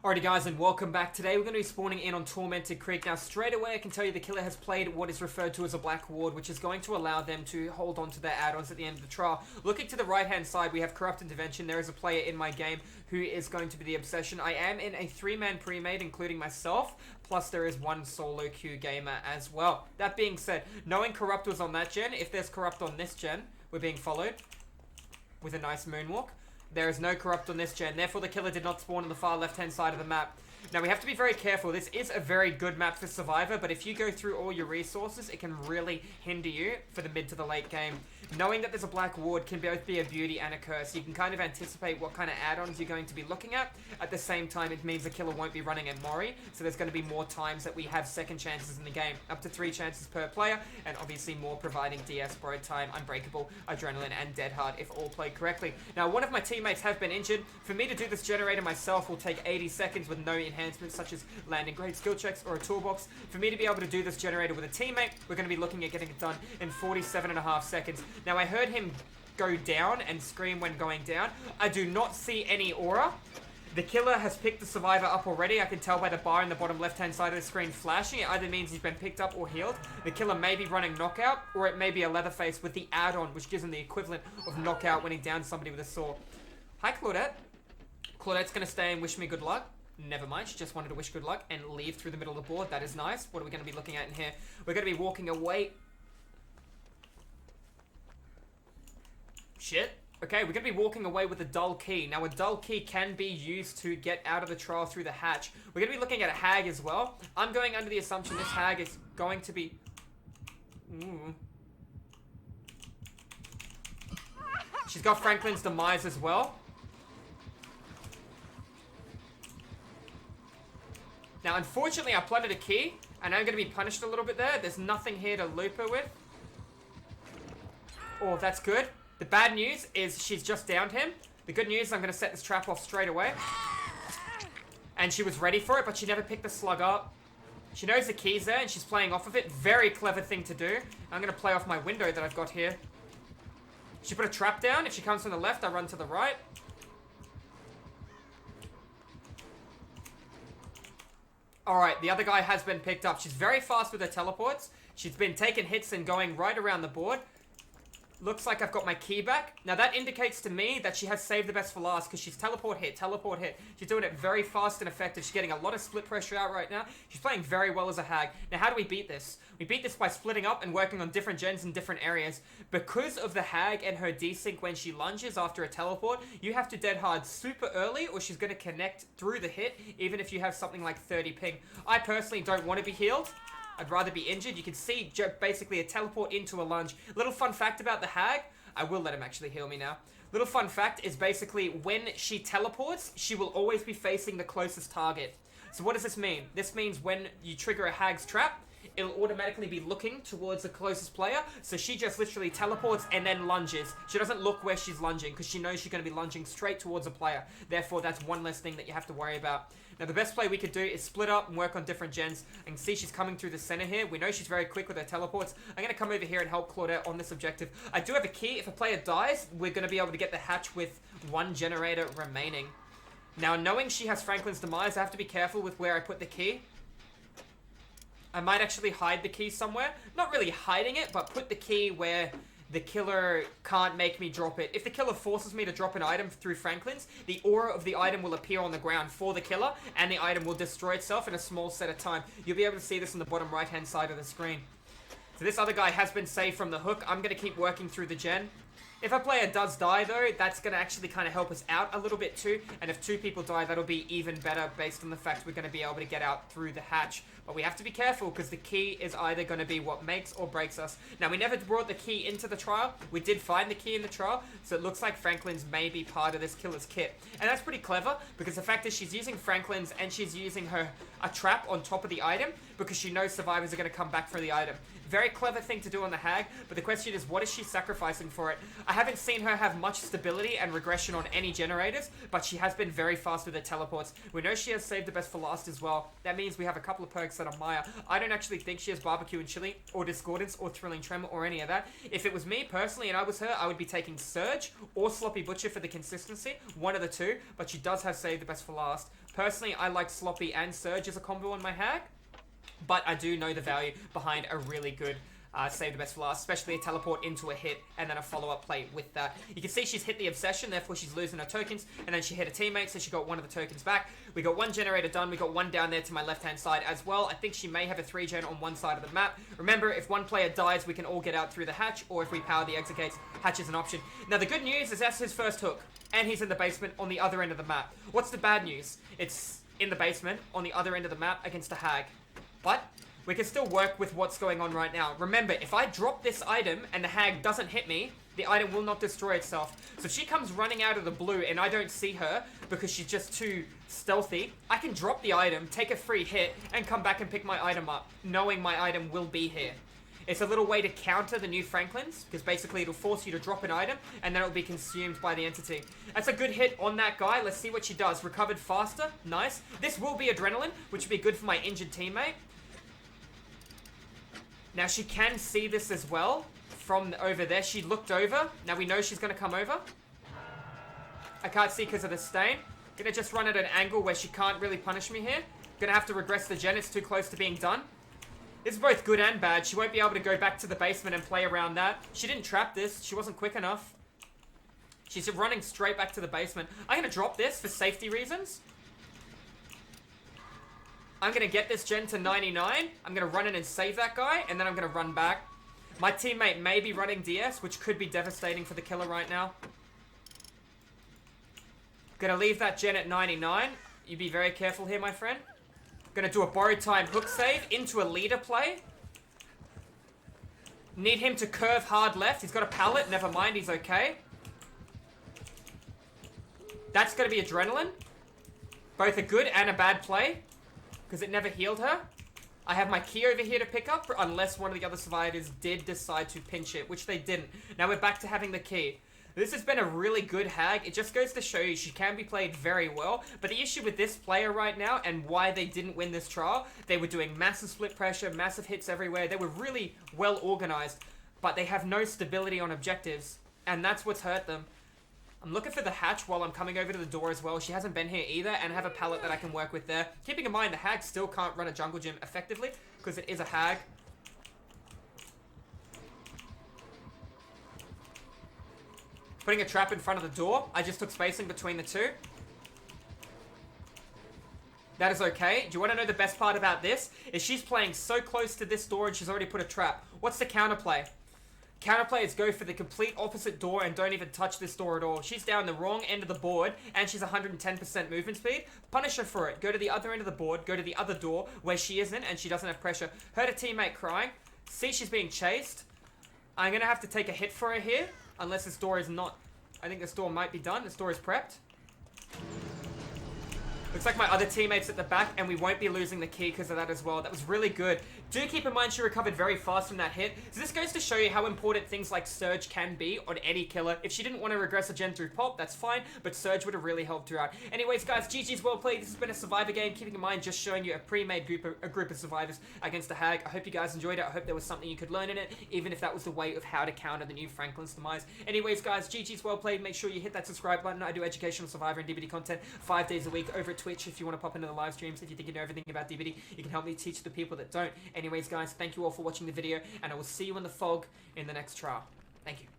Alrighty guys, and welcome back. Today we're going to be spawning in on Tormented Creek. Now straight away I can tell you the killer has played what is referred to as a black ward, which is going to allow them to hold on to their add-ons at the end of the trial. Looking to the right hand side we have Corrupt Intervention. There is a player in my game who is going to be the Obsession. I am in a 3-man pre-made including myself, plus there is one solo queue gamer as well. That being said, knowing Corrupt was on that gen, if there's Corrupt on this gen, we're being followed with a nice moonwalk. There is no Corrupt on this gen, therefore the killer did not spawn on the far left hand side of the map. Now we have to be very careful. This is a very good map for Survivor, but if you go through all your resources, it can really hinder you for the mid to the late game. Knowing that there's a black ward can both be a beauty and a curse. You can kind of anticipate what kind of add-ons you're going to be looking at. At the same time, it means the killer won't be running a Mori, so there's going to be more times that we have second chances in the game. Up to 3 chances per player, and obviously more providing DS, Borrowed Time, Unbreakable, Adrenaline, and Dead Hard if all played correctly. Now, one of my teammates have been injured. For me to do this generator myself will take 80 seconds with no enhancements such as landing grade skill checks or a toolbox. For me to be able to do this generator with a teammate, we're going to be looking at getting it done in 47.5 seconds. Now, I heard him go down and scream when going down. I do not see any aura. The killer has picked the survivor up already. I can tell by the bar in the bottom left-hand side of the screen flashing. It either means he's been picked up or healed. The killer may be running knockout, or it may be a Leatherface with the add-on, which gives him the equivalent of knockout when he downs somebody with a saw. Hi, Claudette. Claudette's going to stay and wish me good luck. Never mind, she just wanted to wish good luck and leave through the middle of the board. That is nice. What are we going to be looking at in here? We're going to be walking away. Shit. Okay, we're going to be walking away with a dull key. Now, a dull key can be used to get out of the trial through the hatch. We're going to be looking at a hag as well. I'm going under the assumption this hag is going to be... Ooh. She's got Franklin's Demise as well. Now, unfortunately, I planted a key, and I'm going to be punished a little bit there. There's nothing here to loop her with. Oh, that's good. The bad news is she's just downed him. The good news is I'm going to set this trap off straight away. And she was ready for it, but she never picked the slug up. She knows the key's there, and she's playing off of it. Very clever thing to do. I'm going to play off my window that I've got here. She put a trap down. If she comes from the left, I run to the right. Alright, the other guy has been picked up. She's very fast with her teleports. She's been taking hits and going right around the board. Looks like I've got my key back. Now that indicates to me that she has saved the best for last because she's teleport hit, teleport hit. She's doing it very fast and effective. She's getting a lot of split pressure out right now. She's playing very well as a hag. Now how do we beat this? We beat this by splitting up and working on different gens in different areas. Because of the hag and her desync when she lunges after a teleport, you have to dead hard super early or she's going to connect through the hit even if you have something like 30 ping. I personally don't want to be healed. I'd rather be injured. You can see basically a teleport into a lunge. Little fun fact about the hag. I will let him actually heal me now. Little fun fact is basically when she teleports, she will always be facing the closest target. So what does this mean? This means when you trigger a hag's trap, it'll automatically be looking towards the closest player. So she just literally teleports and then lunges. She doesn't look where she's lunging because she knows she's going to be lunging straight towards a player. Therefore, that's one less thing that you have to worry about. Now, the best play we could do is split up and work on different gens. I can see she's coming through the center here. We know she's very quick with her teleports. I'm going to come over here and help Claudette on this objective. I do have a key. If a player dies, we're going to be able to get the hatch with one generator remaining. Now, knowing she has Franklin's Demise, I have to be careful with where I put the key. I might actually hide the key somewhere. Not really hiding it, but put the key where the killer can't make me drop it. If the killer forces me to drop an item through Franklin's, the aura of the item will appear on the ground for the killer, and the item will destroy itself in a small set of time. You'll be able to see this on the bottom right-hand side of the screen. So this other guy has been saved from the hook. I'm going to keep working through the gen. If a player does die, though, that's going to actually kind of help us out a little bit, too. And if 2 people die, that'll be even better based on the fact we're going to be able to get out through the hatch. But we have to be careful because the key is either going to be what makes or breaks us. Now, we never brought the key into the trial. We did find the key in the trial, so it looks like Franklin's may be part of this killer's kit. And that's pretty clever because the fact is she's using Franklin's and she's using a trap on top of the item because she knows survivors are going to come back for the item. Very clever thing to do on the hag, but the question is, what is she sacrificing for it? I haven't seen her have much stability and regression on any generators, but she has been very fast with her teleports. We know she has saved the best for last as well. That means we have a couple of perks that are Maya. I don't actually think she has Barbecue and Chili, or Discordance, or Thrilling Tremor, or any of that. If it was me, personally, and I was her, I would be taking Surge or Sloppy Butcher for the consistency. One of the two, but she does have Save the Best for Last. Personally, I like Sloppy and Surge as a combo on my Hag. But I do know the value behind a really good save the best for last, especially a teleport into a hit and then a follow-up play with that. You can see she's hit the Obsession, therefore she's losing her tokens, and then she hit a teammate, so she got one of the tokens back. We got one generator done, we got one down there to my left-hand side as well. I think she may have a 3-gen on one side of the map. Remember, if one player dies, we can all get out through the hatch, or if we power the exit gates, hatch is an option. Now, the good news is that's his first hook, and he's in the basement on the other end of the map. What's the bad news? It's in the basement on the other end of the map against a Hag. But we can still work with what's going on right now. Remember, if I drop this item and the Hag doesn't hit me, the item will not destroy itself. So if she comes running out of the blue and I don't see her because she's just too stealthy, I can drop the item, take a free hit, and come back and pick my item up, knowing my item will be here. It's a little way to counter the new Franklins, because basically it'll force you to drop an item, and then it'll be consumed by the entity. That's a good hit on that guy. Let's see what she does. Recovered faster. Nice. This will be Adrenaline, which would be good for my injured teammate. Now, she can see this as well from over there. She looked over. Now, we know she's going to come over. I can't see because of the stain. Going to just run at an angle where she can't really punish me here. Going to have to regress the gen. It's too close to being done. This is both good and bad. She won't be able to go back to the basement and play around that. She didn't trap this. She wasn't quick enough. She's running straight back to the basement. I'm going to drop this for safety reasons. I'm going to get this gen to 99. I'm going to run in and save that guy, and then I'm going to run back. My teammate may be running DS, which could be devastating for the killer right now. Going to leave that gen at 99. You be very careful here, my friend. Going to do a borrowed time hook save into a leader play. Need him to curve hard left. He's got a pallet. Never mind, he's okay. That's going to be Adrenaline. Both a good and a bad play, because it never healed her. I have my key over here to pick up, unless one of the other survivors did decide to pinch it, which they didn't. Now we're back to having the key. This has been a really good Hag. It just goes to show you she can be played very well. But the issue with this player right now, and why they didn't win this trial, they were doing massive split pressure, massive hits everywhere. They were really well organized, but they have no stability on objectives, and that's what's hurt them. I'm looking for the hatch while I'm coming over to the door as well. She hasn't been here either, and I have a pallet that I can work with there. Keeping in mind, the Hag still can't run a jungle gym effectively, because it is a Hag. Putting a trap in front of the door. I just took spacing between the two. That is okay. Do you want to know the best part about this? Is she's playing so close to this door and she's already put a trap. What's the counterplay? Counterplay is go for the complete opposite door and don't even touch this door at all. She's down the wrong end of the board and she's 110% movement speed. Punish her for it. Go to the other end of the board. Go to the other door where she isn't and she doesn't have pressure. Heard a teammate crying. See she's being chased. I'm going to have to take a hit for her here. Unless this door is not. I think this door might be done. This door is prepped. Looks like my other teammate's at the back, and we won't be losing the key because of that as well. That was really good. Do keep in mind she recovered very fast from that hit. So this goes to show you how important things like Surge can be on any killer. If she didn't want to regress a gen through pop, that's fine, but Surge would have really helped her out. Anyways, guys, GG's well played. This has been a Survivor game. Keeping in mind, just showing you a pre-made group of survivors against a Hag. I hope you guys enjoyed it. I hope there was something you could learn in it, even if that was the way of how to counter the new Franklin's Demise. Anyways, guys, GG's well played. Make sure you hit that subscribe button. I do educational Survivor and DBD content 5 days a week over at Twitch if you want to pop into the live streams. If you think you know everything about DBD, you can help me teach the people that don't. Anyways, guys, thank you all for watching the video, and I will see you in the fog in the next trial. Thank you.